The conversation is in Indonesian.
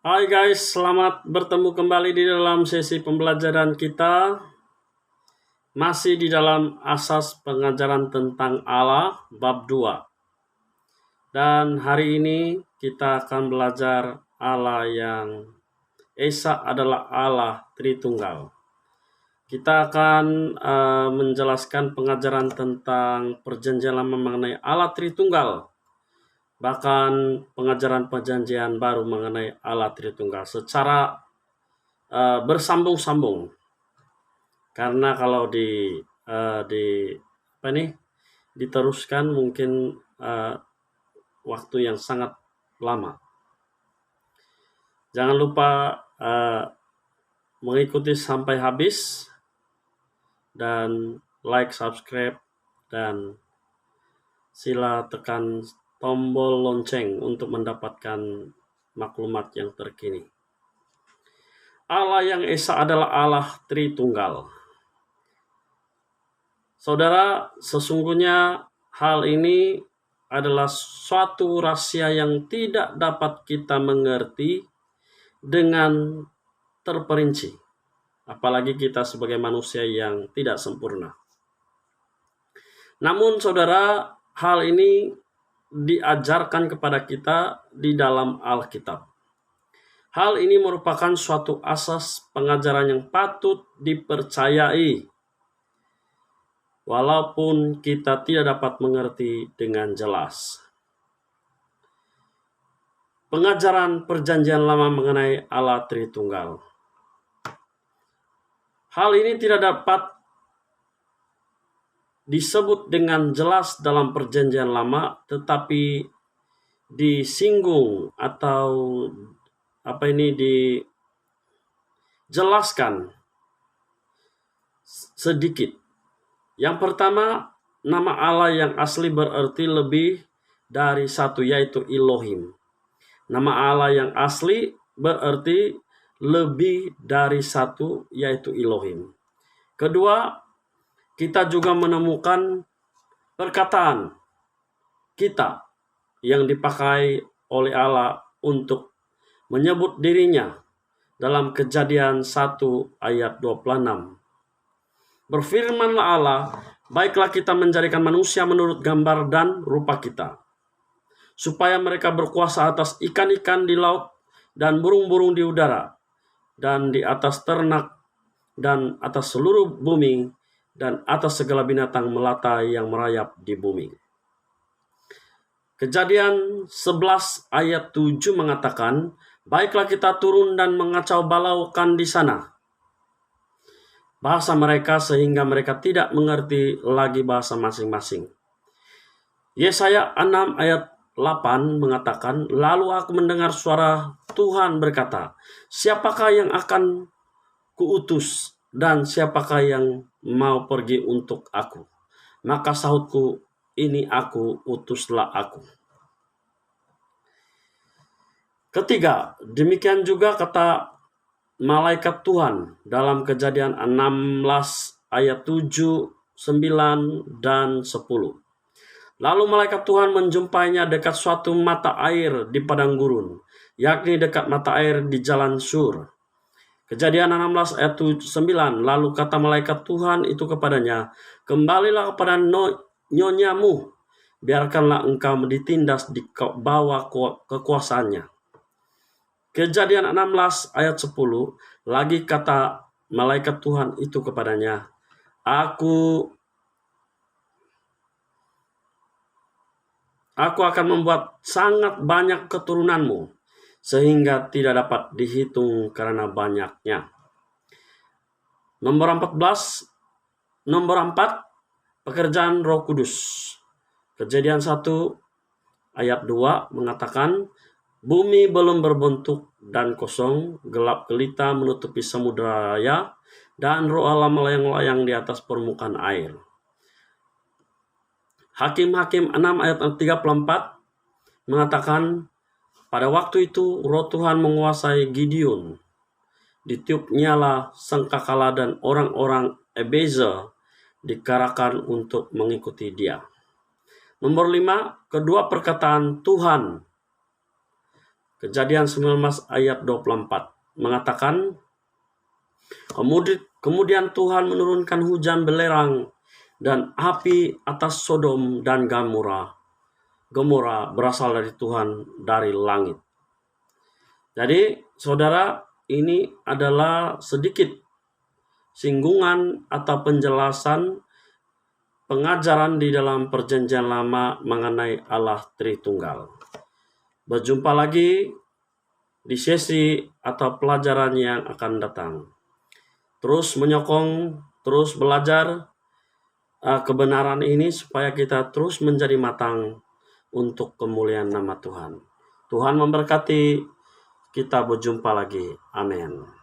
Hai guys, selamat bertemu kembali di dalam sesi pembelajaran kita. Masih di dalam asas pengajaran tentang Allah, bab 2. Dan hari ini kita akan belajar Allah yang Esa adalah Allah Tritunggal. Kita akan menjelaskan pengajaran tentang perjanjian lama mengenai Allah Tritunggal. Bahkan pengajaran perjanjian baru mengenai Allah Tritunggal secara bersambung-sambung. Karena kalau diteruskan mungkin waktu yang sangat lama. Jangan lupa mengikuti sampai habis dan like, subscribe, dan sila tekan tombol lonceng untuk mendapatkan maklumat yang terkini. Allah yang Esa adalah Allah Tritunggal. Saudara, sesungguhnya hal ini adalah suatu rahasia yang tidak dapat kita mengerti dengan terperinci. Apalagi kita sebagai manusia yang tidak sempurna. Namun saudara, hal ini diajarkan kepada kita di dalam Alkitab. Hal ini merupakan suatu asas pengajaran yang patut dipercayai, walaupun kita tidak dapat mengerti dengan jelas. Pengajaran perjanjian lama mengenai Allah Tritunggal. Hal ini tidak dapat disebut dengan jelas dalam perjanjian lama, tetapi disinggung atau dijelaskan sedikit. Yang pertama, nama Allah yang asli berarti lebih dari satu, yaitu Elohim. Nama Allah yang asli berarti lebih dari satu, yaitu Elohim. Kedua, kita juga menemukan perkataan kita yang dipakai oleh Allah untuk menyebut dirinya dalam Kejadian 1 ayat 26. Berfirmanlah Allah, baiklah kita menjadikan manusia menurut gambar dan rupa kita, supaya mereka berkuasa atas ikan-ikan di laut dan burung-burung di udara, dan di atas ternak, dan atas seluruh bumi, dan atas segala binatang melata yang merayap di bumi. Kejadian 11 ayat 7 mengatakan, baiklah kita turun dan mengacau balaukan di sana. Bahasa mereka sehingga mereka tidak mengerti lagi bahasa masing-masing. Yesaya 6 ayat 8 mengatakan, lalu aku mendengar suara Tuhan berkata, siapakah yang akan kuutus dan siapakah yang mau pergi untuk aku? Maka sahutku, ini aku, utuslah aku. Ketiga, demikian juga kata malaikat Tuhan dalam Kejadian 16 ayat 7, 9, dan 10. Lalu malaikat Tuhan menjumpainya dekat suatu mata air di padang gurun, yakni dekat mata air di jalan Sur. Kejadian 16 ayat 9, lalu kata malaikat Tuhan itu kepadanya, kembalilah kepada nyonyamu, biarkanlah engkau ditindas di bawah kekuasaannya. Kejadian 16 ayat 10, lagi kata malaikat Tuhan itu kepadanya, Aku akan membuat sangat banyak keturunanmu, sehingga tidak dapat dihitung karena banyaknya. Nomor 4, pekerjaan Roh Kudus. Kejadian 1 ayat 2 mengatakan, bumi belum berbentuk dan kosong, gelap gelita menutupi samudera raya, dan roh Allah melayang-layang di atas permukaan air. Hakim-Hakim 6 ayat 34 mengatakan, pada waktu itu roh Tuhan menguasai Gideon. Ditiupnyalah sangkakala dan orang-orang Ebezer dikerahkan untuk mengikuti dia. Nomor 5, kedua perkataan Tuhan. Kejadian 19 ayat 24 mengatakan, kemudian Tuhan menurunkan hujan belerang dan api atas Sodom dan Gomora berasal dari Tuhan dari langit. Jadi saudara, ini adalah sedikit singgungan atau penjelasan pengajaran di dalam Perjanjian Lama mengenai Allah Tritunggal. Berjumpa lagi di sesi atau pelajaran yang akan datang. Terus menyokong, terus belajar kebenaran ini supaya kita terus menjadi matang untuk kemuliaan nama Tuhan. Tuhan memberkati. Kita berjumpa lagi. Amin.